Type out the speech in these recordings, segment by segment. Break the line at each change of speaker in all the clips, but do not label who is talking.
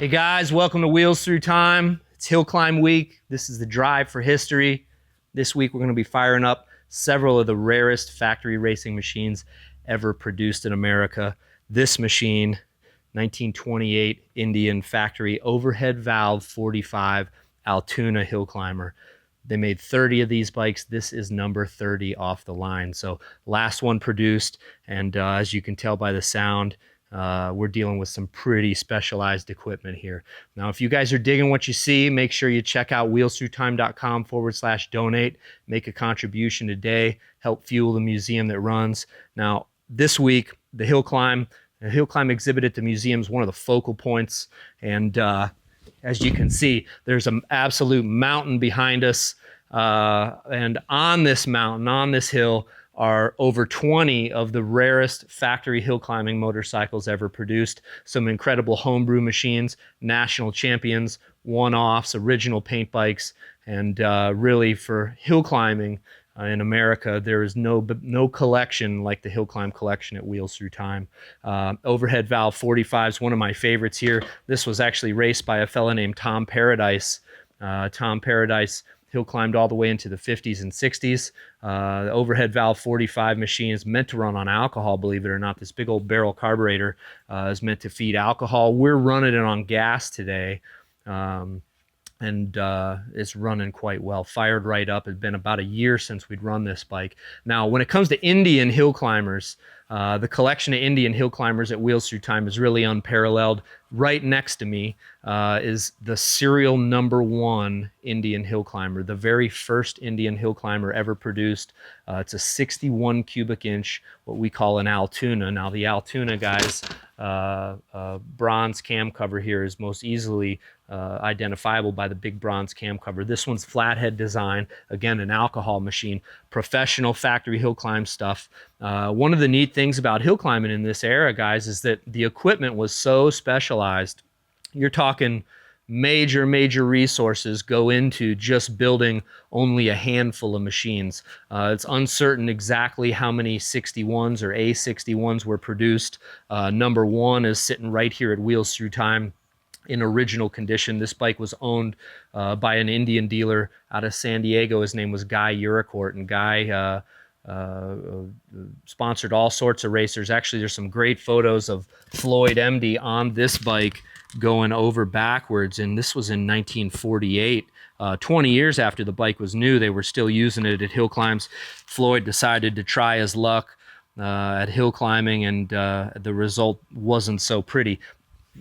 Hey guys, welcome to Wheels Through Time. It's Hill Climb Week. This is the drive for history. This week we're going to be firing up several of the rarest factory racing machines ever produced in America. This machine, 1928 Indian factory overhead valve 45 Altoona Hill Climber. They made 30 of these bikes. This is number 30 off the line. So last one produced, and as you can tell by the sound, we're dealing with some pretty specialized equipment here. Now, if you guys are digging what you see, make sure you check out wheelsthroughtime.com/donate. Make a contribution today. Help fuel the museum that runs. Now, this week, the Hill Climb exhibit at the museum is one of the focal points. And as you can see, there's an absolute mountain behind us. And on this mountain, on this hill, are over 20 of the rarest factory hill climbing motorcycles ever produced. Some incredible homebrew machines, national champions, one-offs, original paint bikes, and really for hill climbing in America, there is no collection like the Hill Climb collection at Wheels Through Time. Overhead valve 45 is one of my favorites here. This was actually raced by a fella named Tom Paradise. Tom Paradise hill climbed all the way into the 50s and 60s. The overhead valve 45 machine is meant to run on alcohol, believe it or not. This big old barrel carburetor is meant to feed alcohol. We're running it on gas today, and it's running quite well. Fired right up. It's been about a year since we'd run this bike. Now, when it comes to Indian hill climbers, the collection of Indian hill climbers at Wheels Through Time is really unparalleled. Right next to me is the serial #1 Indian hill climber, the very first Indian hill climber ever produced. It's a 61 cubic inch, what we call an Altoona. Now, the Altoona, guys, bronze cam cover here is most easily identifiable by the big bronze cam cover. This one's flathead design, again, an alcohol machine, professional factory hill climb stuff. One of the neat things about hill climbing in this era, guys, is that the equipment was so specialized. You're talking major resources go into just building only a handful of machines. It's uncertain exactly how many 61s or A61s were produced. #1 is sitting right here at Wheels Through Time in original condition. This bike was owned by an Indian dealer out of San Diego. His name was Guy Uricourt, and Guy sponsored all sorts of racers. Actually, there's some great photos of Floyd MD on this bike going over backwards, and this was in 1948. 20 years after the bike was new, they were still using it at hill climbs. Floyd decided to try his luck at hill climbing, and the result wasn't so pretty.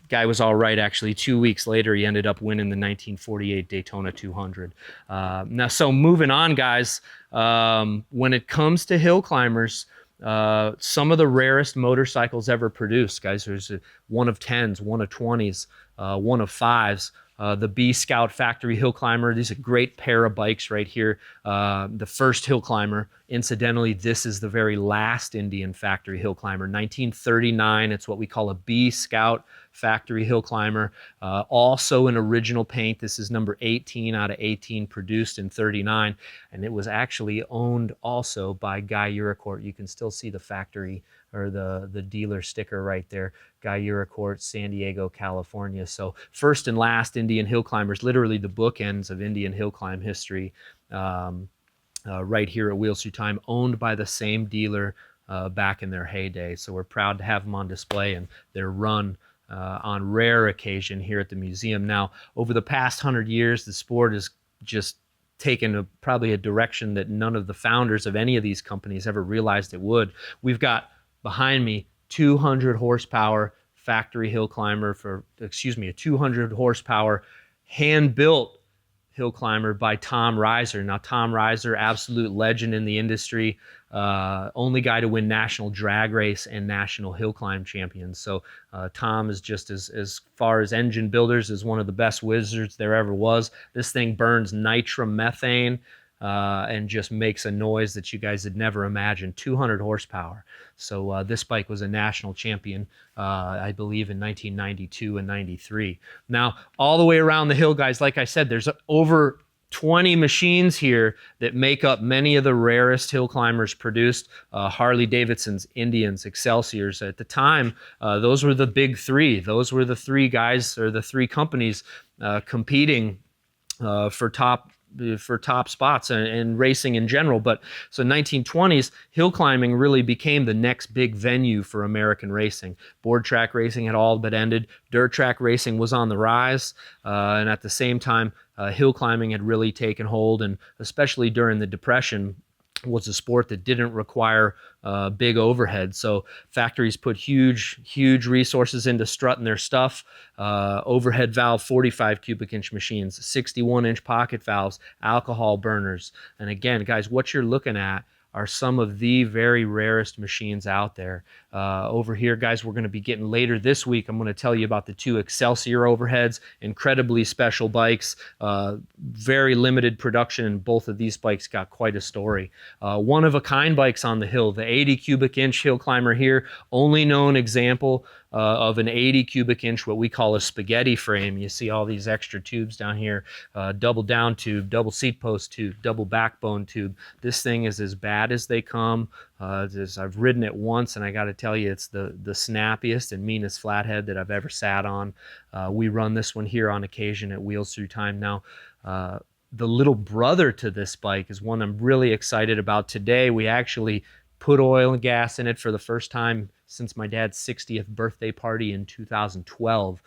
Guy was all right, actually. 2 weeks later, he ended up winning the 1948 Daytona 200. Now, so moving on, guys, when it comes to hill climbers, some of the rarest motorcycles ever produced, guys. There's one of 10s, one of 20s, one of 5s. The B Scout Factory Hill Climber. These are a great pair of bikes right here. The first Hill Climber. Incidentally, this is the very last Indian Factory Hill Climber. 1939. It's what we call a B Scout Factory Hill Climber. Also in original paint. This is number 18 out of 18 produced in 39. And it was actually owned also by Guy Uricourt. You can still see the factory or the dealer sticker right there. Guy Uricourt, San Diego, California. So first and last Indian hill climbers, literally the bookends of Indian hill climb history, right here at Wheels Through Time, owned by the same dealer back in their heyday. So we're proud to have them on display, and they're run on rare occasion here at the museum. Now, over the past 100 years, the sport has just taken probably a direction that none of the founders of any of these companies ever realized it would. We've got behind me 200 horsepower factory hill climber a 200 horsepower hand-built hill climber by Tom Reiser. Now, Tom Reiser, absolute legend in the industry, only guy to win national drag race and national hill climb champions. So Tom is just as far as engine builders is one of the best wizards there ever was. This thing burns nitromethane and just makes a noise that you guys had never imagined. 200 horsepower. So this bike was a national champion, I believe, in 1992 and 93. Now, all the way around the hill, guys, like I said, there's over 20 machines here that make up many of the rarest hill climbers produced. Harley Davidson's, Indians, Excelsiors. At the time, those were the big three. Those were the three guys, or the three companies competing for top spots and racing in general. But so 1920s, hill climbing really became the next big venue for American racing. Board track racing had all but ended. Dirt track racing was on the rise. And at the same time, hill climbing had really taken hold, and especially during the Depression, was a sport that didn't require big overhead. So factories put huge resources into strutting their stuff. Overhead valve 45 cubic inch machines, 61-inch pocket valves, alcohol burners. And again, guys, what you're looking at are some of the very rarest machines out there. Over here, guys, we're going to be getting later this week. I'm going to tell you about the two Excelsior overheads, incredibly special bikes, very limited production, and both of these bikes got quite a story. One-of-a-kind bikes on the hill, the 80 cubic inch hill climber here, only known example of an 80 cubic inch, what we call a spaghetti frame. You see all these extra tubes down here, double down tube, double seat post tube, double backbone tube. This thing is as bad as they come. I've ridden it once, and I got to tell you, it's the snappiest and meanest flathead that I've ever sat on. We run this one here on occasion at Wheels Through Time. Now, the little brother to this bike is one I'm really excited about. Today, we actually put oil and gas in it for the first time since my dad's 60th birthday party in 2012.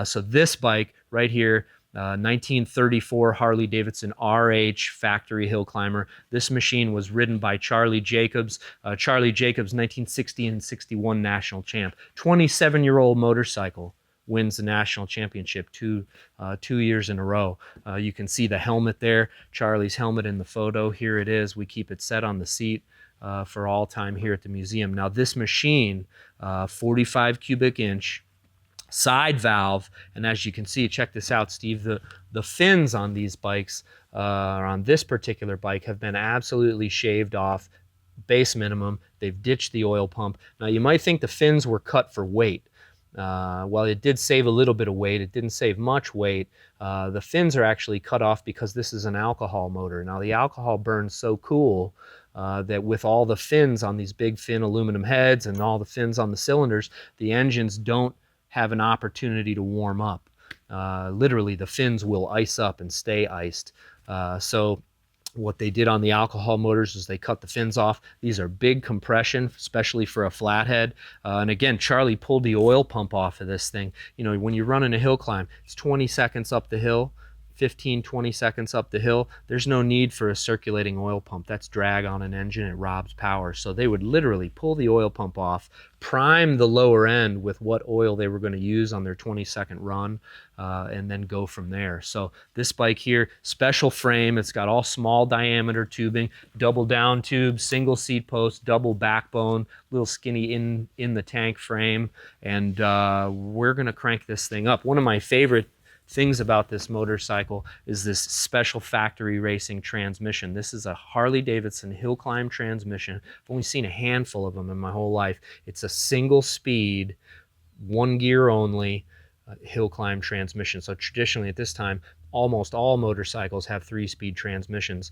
So this bike right here, 1934 Harley Davidson RH factory hill climber. This machine was ridden by Charlie Jacobs. Charlie Jacobs, 1960 and 61 national champ. 27-year-old motorcycle wins the national championship two years in a row. You can see the helmet there, Charlie's helmet in the photo. Here it is. We keep it set on the seat for all time here at the museum. Now this machine, 45 cubic inch, side valve, and as you can see, check this out, Steve, the fins on these bikes, or on this particular bike, have been absolutely shaved off, base minimum. They've ditched the oil pump. Now you might think the fins were cut for weight. Well, it did save a little bit of weight. It didn't save much weight. The fins are actually cut off because this is an alcohol motor. Now the alcohol burns so cool that with all the fins on these big fin aluminum heads and all the fins on the cylinders, the engines don't have an opportunity to warm up. Literally, the fins will ice up and stay iced. So what they did on the alcohol motors is they cut the fins off. These are big compression, especially for a flathead. And again, Charlie pulled the oil pump off of this thing. You know, when you're running a hill climb, it's 20 seconds up the hill, 15, 20 seconds up the hill. There's no need for a circulating oil pump. That's drag on an engine. It robs power. So they would literally pull the oil pump off, prime the lower end with what oil they were going to use on their 20-second run, and then go from there. So this bike here, special frame. It's got all small diameter tubing, double down tube, single seat post, double backbone, little skinny in the tank frame. And we're going to crank this thing up. One of my favorite things about this motorcycle is this special factory racing transmission. This is a Harley Davidson hill climb transmission. I've only seen a handful of them in my whole life. It's a single speed, one gear only hill climb transmission. So traditionally at this time, almost all motorcycles have 3-speed transmissions.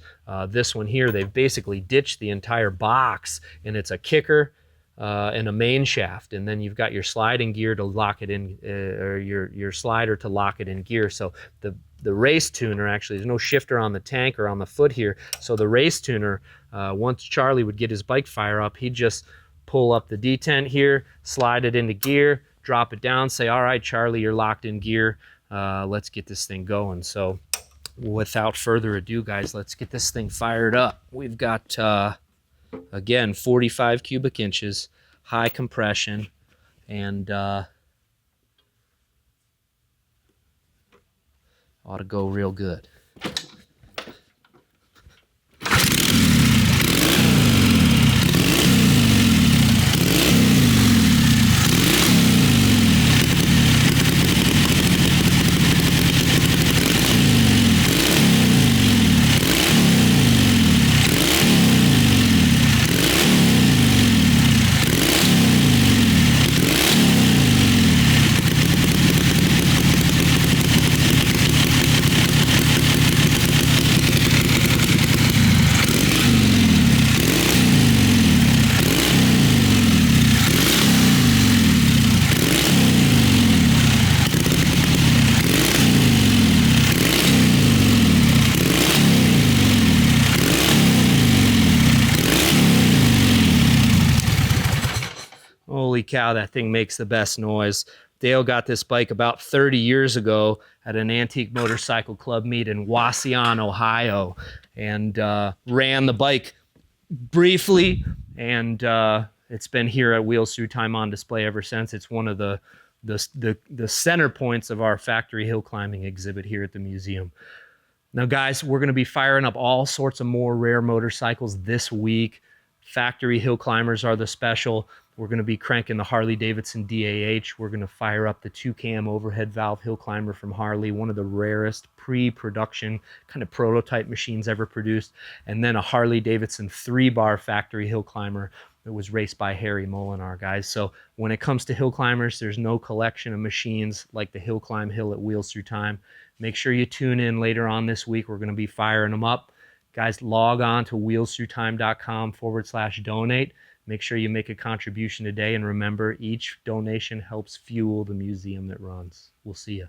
This one here, they've basically ditched the entire box, and it's a kicker and a main shaft, and then you've got your sliding gear to lock it in, or your slider to lock it in gear. So the race tuner, actually, there's no shifter on the tank or on the foot here. So the race tuner, once Charlie would get his bike fire up, he'd just pull up the detent here, slide it into gear, drop it down, say, all right, Charlie, you're locked in gear. Let's get this thing going. So without further ado, guys, let's get this thing fired up. We've got again, 45 cubic inches, high compression, and ought to go real good. Holy cow, that thing makes the best noise. Dale got this bike about 30 years ago at an antique motorcycle club meet in Wauseon, Ohio, and ran the bike briefly, and it's been here at Wheels Through Time on display ever since. It's one of the center points of our factory hill climbing exhibit here at the museum. Now, guys, we're going to be firing up all sorts of more rare motorcycles this week. Factory hill climbers are the special. We're going to be cranking the Harley Davidson DAH. We're going to fire up the 2-cam overhead valve hill climber from Harley, one of the rarest pre-production kind of prototype machines ever produced. And then a Harley Davidson 3-bar factory hill climber that was raced by Harry Molinar, guys. So when it comes to hill climbers, there's no collection of machines like the Hill Climb Hill at Wheels Through Time. Make sure you tune in later on this week. We're going to be firing them up. Guys, log on to wheelsthroughtime.com/donate. Make sure you make a contribution today. And remember, each donation helps fuel the museum that runs. We'll see you.